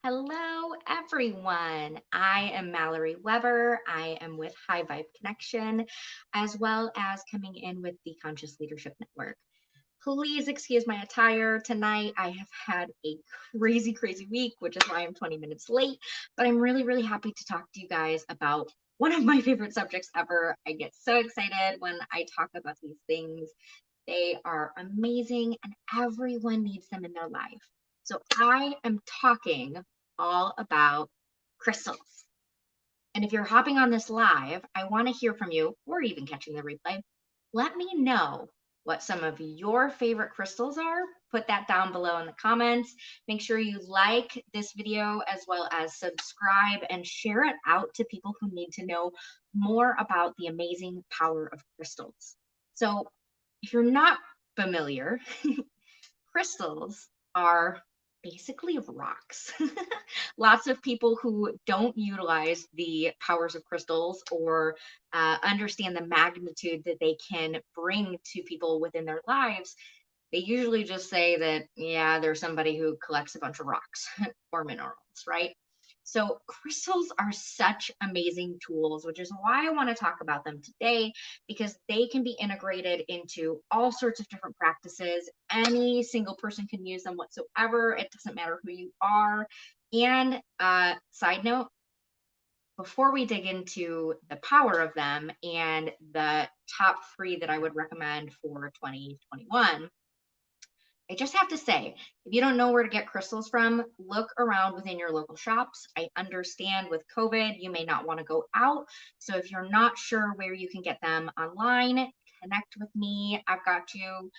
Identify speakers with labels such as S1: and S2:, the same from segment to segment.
S1: Hello, everyone. I am Mallory Webber. I am with High Vibe Connection, as well as coming in with the Conscious Leadership Network. Please excuse my attire tonight. I have had a crazy, crazy week, which is why I'm 20 minutes late. But I'm really, really happy to talk to you guys about one of my favorite subjects ever. I get so excited when I talk about these things. They are amazing, and everyone needs them in their life. So I am talking all about crystals. And if you're hopping on this live, I want to hear from you, or even catching the replay. Let me know what some of your favorite crystals are. Put that down below in the comments. Make sure you like this video as well as subscribe and share it out to people who need to know more about the amazing power of crystals. So if you're not familiar, crystals are basically rocks. Lots of people who don't utilize the powers of crystals or understand the magnitude that they can bring to people within their lives, they usually just say that, yeah, there's somebody who collects a bunch of rocks or minerals, right? So crystals are such amazing tools, which is why I want to talk about them today, because they can be integrated into all sorts of different practices. Any single person can use them whatsoever. It doesn't matter who you are. And side note, before we dig into the power of them and the top three that I would recommend for 2021, I just have to say, if you don't know where to get crystals from, look around within your local shops. I understand with COVID, you may not want to go out. So if you're not sure where you can get them online, connect with me. I've got you.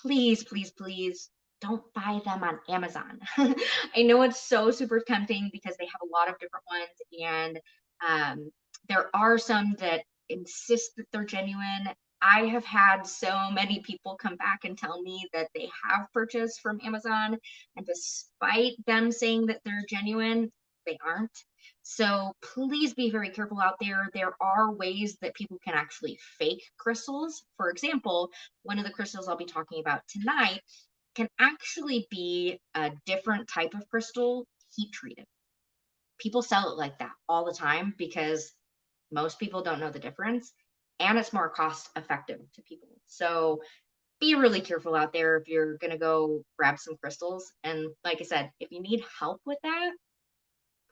S1: Please, please, please don't buy them on Amazon. I know it's so super tempting because they have a lot of different ones, and there are some that insist that they're genuine. I have had so many people come back and tell me that they have purchased from Amazon, and despite them saying that they're genuine, they aren't. So please be very careful out there. There are ways that people can actually fake crystals. For example, one of the crystals I'll be talking about tonight can actually be a different type of crystal, heat treated. People sell it like that all the time because most people don't know the difference, and it's more cost effective to people. So be really careful out there if you're going to go grab some crystals. And like I said, if you need help with that,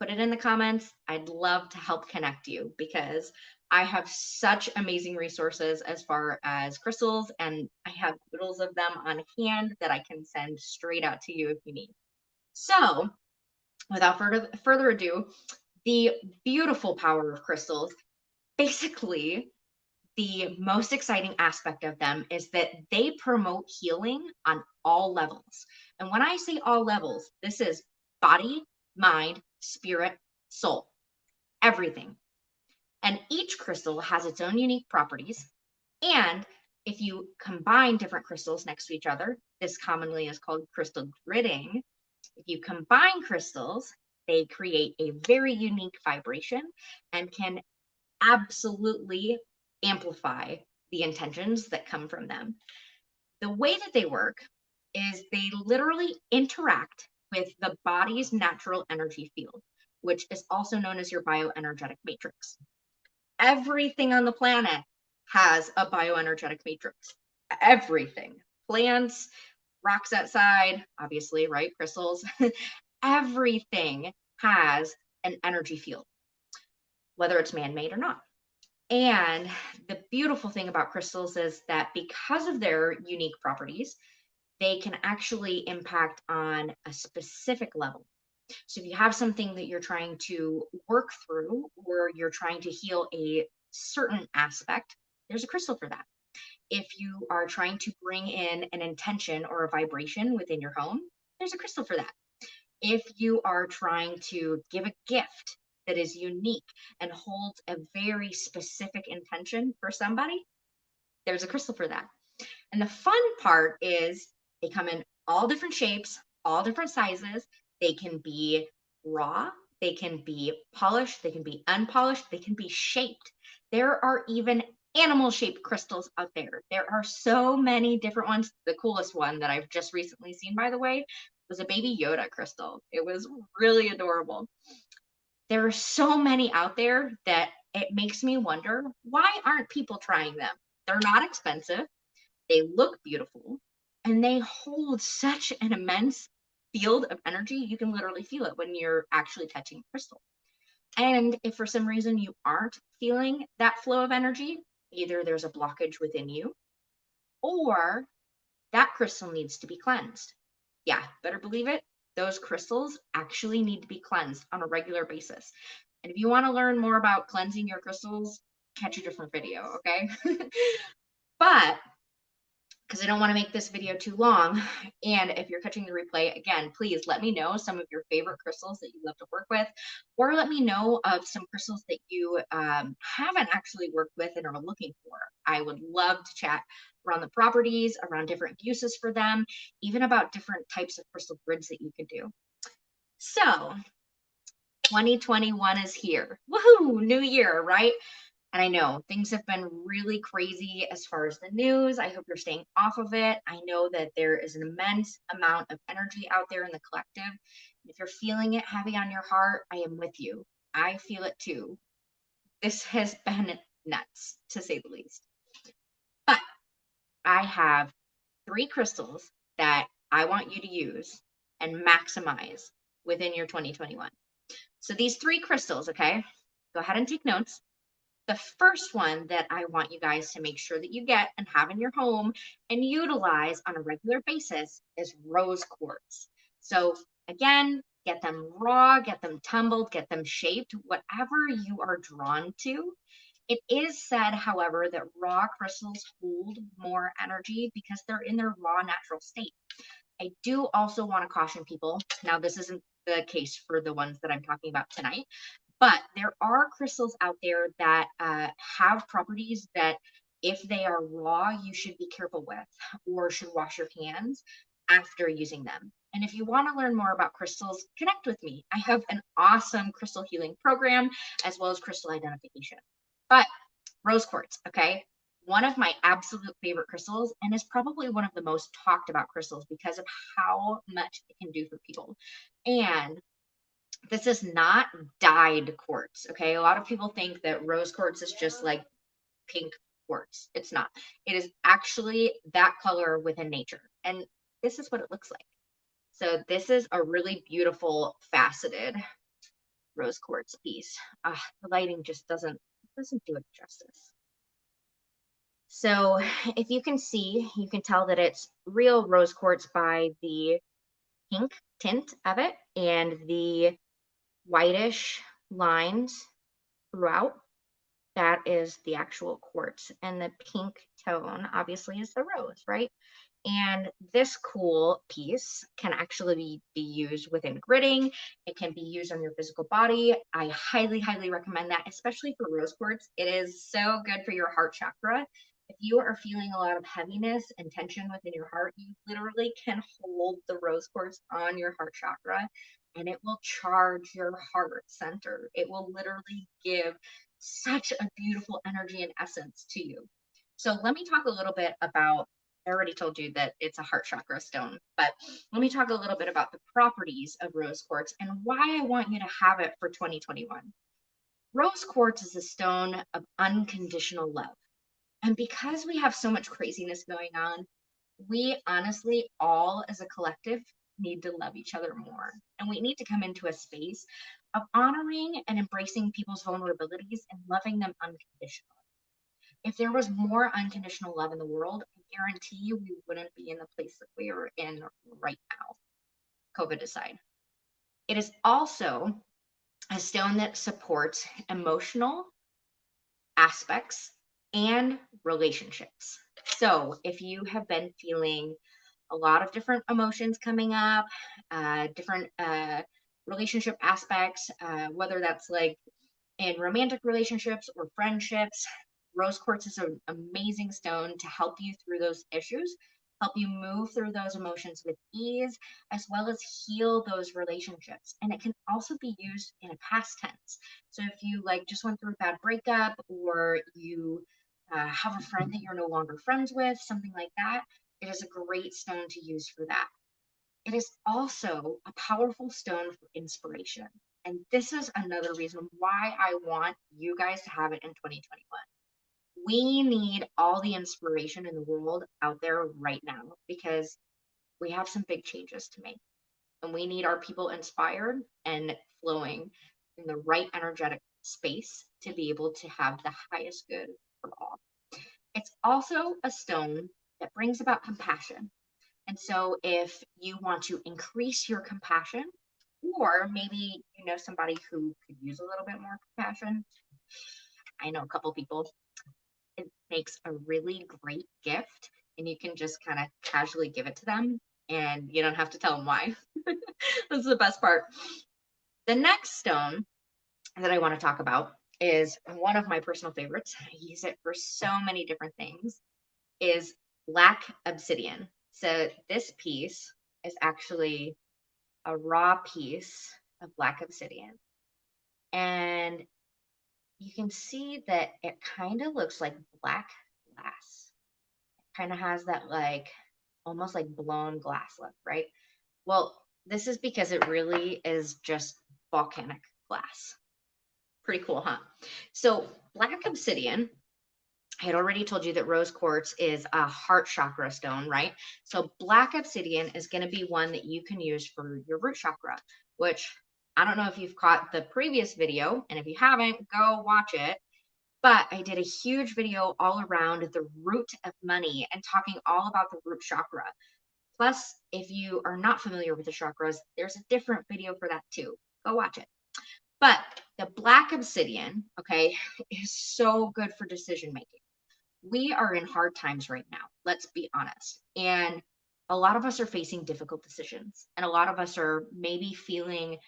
S1: put it in the comments. I'd love to help connect you because I have such amazing resources as far as crystals, and I have oodles of them on hand that I can send straight out to you if you need. So without further ado, the beautiful power of crystals. Basically, the most exciting aspect of them is that they promote healing on all levels. And when I say all levels, this is body, mind, spirit, soul, everything. And each crystal has its own unique properties. And if you combine different crystals next to each other, this commonly is called crystal gridding. If you combine crystals, they create a very unique vibration and can absolutely amplify the intentions that come from them. The way that they work is they literally interact with the body's natural energy field, which is also known as your bioenergetic matrix. Everything on the planet has a bioenergetic matrix. Everything. Plants, rocks outside, obviously, right? Crystals. Everything has an energy field, whether it's man-made or not. And the beautiful thing about crystals is that because of their unique properties, they can actually impact on a specific level. So if you have something that you're trying to work through or you're trying to heal a certain aspect, there's a crystal for that. If you are trying to bring in an intention or a vibration within your home, there's a crystal for that. If you are trying to give a gift that is unique and holds a very specific intention for somebody, there's a crystal for that. And the fun part is they come in all different shapes, all different sizes. They can be raw, they can be polished, they can be unpolished, they can be shaped. There are even animal shaped crystals out there. There are so many different ones. The coolest one that I've just recently seen, by the way, was a baby Yoda crystal. It was really adorable. There are so many out there that it makes me wonder, why aren't people trying them? They're not expensive, they look beautiful, and they hold such an immense field of energy. You can literally feel it when you're actually touching crystal. And if for some reason you aren't feeling that flow of energy, either there's a blockage within you or that crystal needs to be cleansed. Yeah, better believe it. Those crystals actually need to be cleansed on a regular basis. And if you want to learn more about cleansing your crystals, catch a different video, okay? But because I don't want to make this video too long. And if you're catching the replay, again, please let me know some of your favorite crystals that you love to work with, or let me know of some crystals that you haven't actually worked with and are looking for. I would love to chat around the properties, around different uses for them, even about different types of crystal grids that you could do. So 2021 is here. Woohoo! New year, right? And I know things have been really crazy as far as the news. I hope you're staying off of it. I know that there is an immense amount of energy out there in the collective. If you're feeling it heavy on your heart, I am with you. I feel it too. This has been nuts, to say the least. But I have 3 crystals that I want you to use and maximize within your 2021. So these 3 crystals, okay, go ahead and take notes. The first one that I want you guys to make sure that you get and have in your home and utilize on a regular basis is rose quartz. So again, get them raw, get them tumbled, get them shaped, whatever you are drawn to. It is said, however, that raw crystals hold more energy because they're in their raw natural state. I do also want to caution people. Now, this isn't the case for the ones that I'm talking about tonight, but there are crystals out there that have properties that, if they are raw, you should be careful with or should wash your hands after using them. And if you want to learn more about crystals, connect with me. I have an awesome crystal healing program as well as crystal identification. But rose quartz, okay? One of my absolute favorite crystals, and is probably one of the most talked about crystals because of how much it can do for people. And this is not dyed quartz, okay? A lot of people think that rose quartz is just like pink quartz. It's not. It is actually that color within nature. And this is what it looks like. So this is a really beautiful faceted rose quartz piece. The lighting just doesn't do it justice. So if you can see, you can tell that it's real rose quartz by the pink tint of it and the whitish lines throughout. That is the actual quartz, and the pink tone obviously is the rose, right? And this cool piece can actually be used within gridding. It can be used on your physical body. I highly, highly recommend that, especially for rose quartz. It is so good for your heart chakra. If you are feeling a lot of heaviness and tension within your heart, you literally can hold the rose quartz on your heart chakra and it will charge your heart center. It will literally give such a beautiful energy and essence to you. So let me talk a little bit about, I already told you that it's a heart chakra stone, but let me talk a little bit about the properties of rose quartz and why I want you to have it for 2021. Rose quartz is a stone of unconditional love. And because we have so much craziness going on, we honestly, all as a collective, need to love each other more. And we need to come into a space of honoring and embracing people's vulnerabilities and loving them unconditionally. If there was more unconditional love in the world, I guarantee you we wouldn't be in the place that we are in right now, COVID aside. It is also a stone that supports emotional aspects and relationships. So if you have been feeling a lot of different emotions coming up, different relationship aspects, whether that's like in romantic relationships or friendships, rose quartz is an amazing stone to help you through those issues, help you move through those emotions with ease, as well as heal those relationships. And it can also be used in a past tense. So if you like just went through a bad breakup, or you have a friend that you're no longer friends with, something like that, it is a great stone to use for that. It is also a powerful stone for inspiration. And this is another reason why I want you guys to have it in 2021. We need all the inspiration in the world out there right now because we have some big changes to make. And we need our people inspired and flowing in the right energetic space to be able to have the highest good for all. It's also a stone that brings about compassion. And so, if you want to increase your compassion, or maybe you know somebody who could use a little bit more compassion, I know a couple people, it makes a really great gift, and you can just kind of casually give it to them, and you don't have to tell them why. That's the best part. The next stone that I want to talk about is one of my personal favorites. I use it for so many different things. Is black obsidian. So this piece is actually a raw piece of black obsidian. And you can see that it kind of looks like black glass. It kind of has that like almost like blown glass look, right? Well, this is because it really is just volcanic glass. Pretty cool, huh? So black obsidian, I had already told you that rose quartz is a heart chakra stone, right? So black obsidian is going to be one that you can use for your root chakra, which I don't know if you've caught the previous video, and if you haven't, go watch it. But I did a huge video all around the root of money and talking all about the root chakra. Plus, if you are not familiar with the chakras, there's a different video for that too. Go watch it. But the black obsidian, okay, is so good for decision making. We are in hard times right now, let's be honest. And a lot of us are facing difficult decisions, and a lot of us are maybe feeling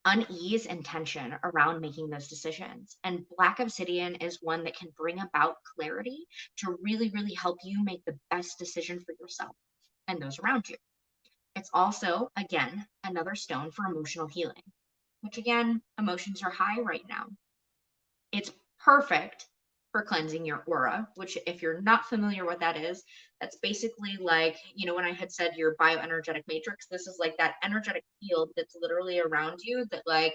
S1: unease and tension around making those decisions. And black obsidian is one that can bring about clarity to really, really help you make the best decision for yourself and those around you. It's also, again, another stone for emotional healing, which again, emotions are high right now. It's perfect for cleansing your aura, which, if you're not familiar what that is, that's basically like, you know, when I had said your bioenergetic matrix, this is like that energetic field that's literally around you that, like,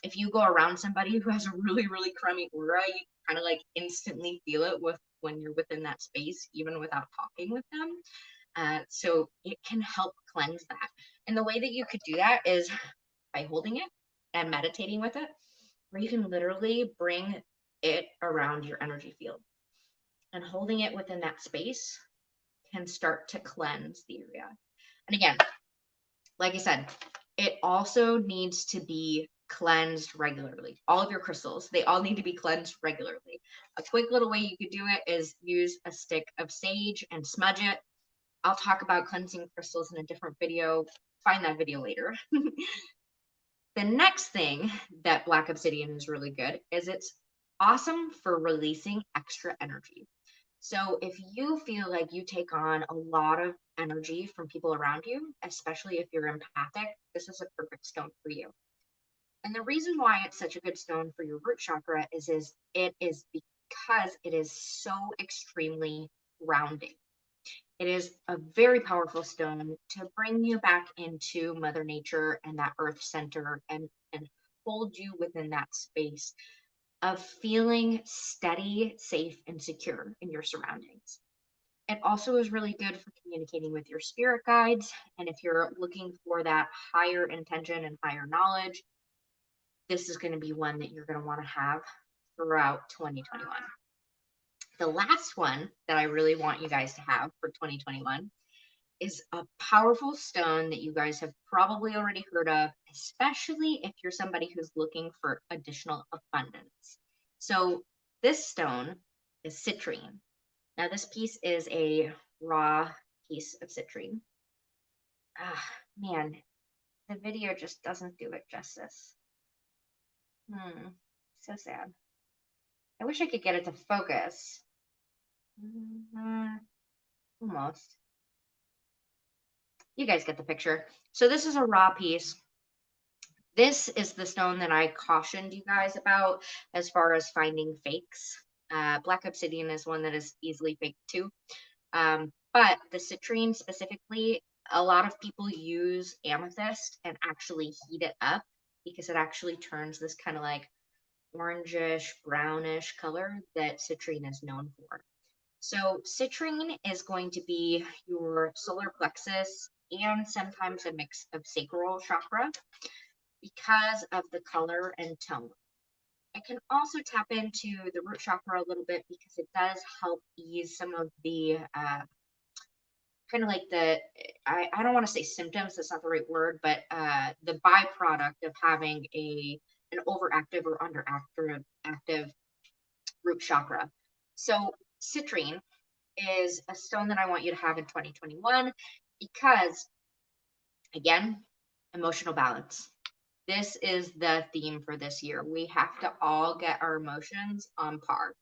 S1: if you go around somebody who has a really, really crummy aura, you kind of like instantly feel it with when you're within that space, even without talking with them. So it can help cleanse that. And the way that you could do that is by holding it and meditating with it, where you can literally bring it around your energy field. And holding it within that space can start to cleanse the area. And again, like I said, it also needs to be cleansed regularly. All of your crystals, they all need to be cleansed regularly. A quick little way you could do it is use a stick of sage and smudge it. I'll talk about cleansing crystals in a different video. Find that video later. The next thing that black obsidian is really good is it's awesome for releasing extra energy. So if you feel like you take on a lot of energy from people around you, especially if you're empathic, this is a perfect stone for you. And the reason why it's such a good stone for your root chakra is it is because it is so extremely grounding. It is a very powerful stone to bring you back into Mother Nature and that earth center and hold you within that space of feeling steady, safe, and secure in your surroundings. It also is really good for communicating with your spirit guides. And if you're looking for that higher intention and higher knowledge, this is going to be one that you're going to want to have throughout 2021. The last one that I really want you guys to have for 2021 is a powerful stone that you guys have probably already heard of, especially if you're somebody who's looking for additional abundance. So this stone is citrine. Now this piece is a raw piece of citrine. Ah, man, the video just doesn't do it justice. So sad. I wish I could get it to focus. Almost. You guys get the picture. So this is a raw piece. This is the stone that I cautioned you guys about as far as finding fakes. Black obsidian is one that is easily faked too. But the citrine specifically, A lot of people use amethyst and actually heat it up because it actually turns this kind of like orangish, brownish color that citrine is known for. So, citrine is going to be your solar plexus and sometimes a mix of sacral chakra because of the color and tone. It can also tap into the root chakra a little bit because it does help ease some of the kind of like I don't want to say symptoms, that's not the right word, but the byproduct of having an overactive or underactive active root chakra. So citrine is a stone that I want you to have in 2021 because, again, emotional balance. This is the theme for this year. We have to all get our emotions on par.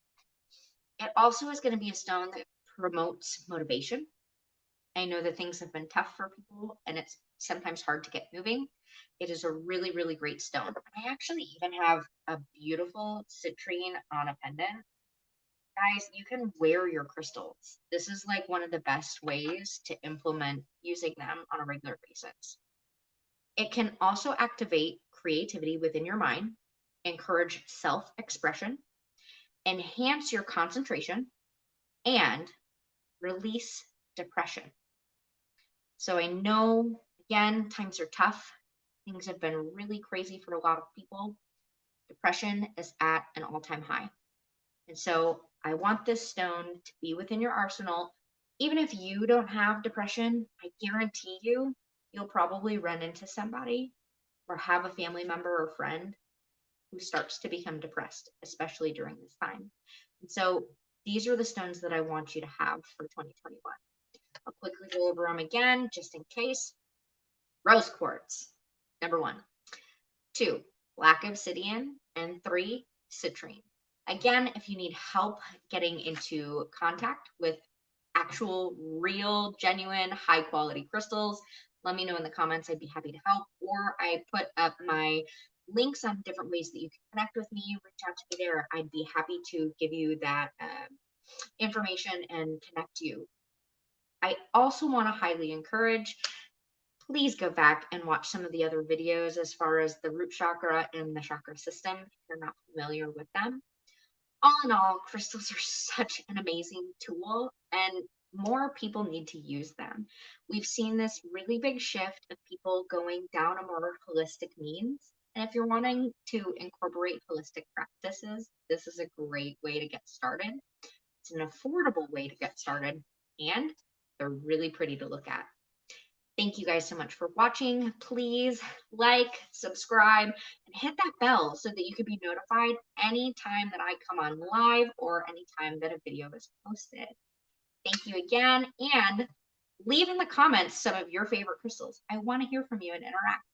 S1: It also is going to be a stone that promotes motivation. I know that things have been tough for people and it's sometimes hard to get moving. It is a really, really great stone. I actually even have a beautiful citrine on a pendant. Guys, you can wear your crystals. This is like one of the best ways to implement using them on a regular basis. It can also activate creativity within your mind, encourage self expression, enhance your concentration, and release depression. So I know, again, times are tough. Things have been really crazy for a lot of people. Depression is at an all time high. And so I want this stone to be within your arsenal. Even if you don't have depression, I guarantee you'll probably run into somebody or have a family member or friend who starts to become depressed, especially during this time. And so these are the stones that I want you to have for 2021. I'll quickly go over them again, just in case. Rose quartz, number 1. 2, black obsidian. And 3, citrine. Again, if you need help getting into contact with actual, real, genuine, high quality crystals, let me know in the comments. I'd be happy to help. Or I put up my links on different ways that you can connect with me. Reach out to me there. I'd be happy to give you that information and connect you. I also want to highly encourage, please go back and watch some of the other videos as far as the root chakra and the chakra system if you're not familiar with them. All in all, crystals are such an amazing tool, and more people need to use them. We've seen this really big shift of people going down a more holistic means. And if you're wanting to incorporate holistic practices, this is a great way to get started. It's an affordable way to get started, and they're really pretty to look at. Thank you guys so much for watching. Please like, subscribe, and hit that bell so that you can be notified anytime that I come on live or anytime that a video is posted. Thank you again, and leave in the comments some of your favorite crystals. I want to hear from you and interact.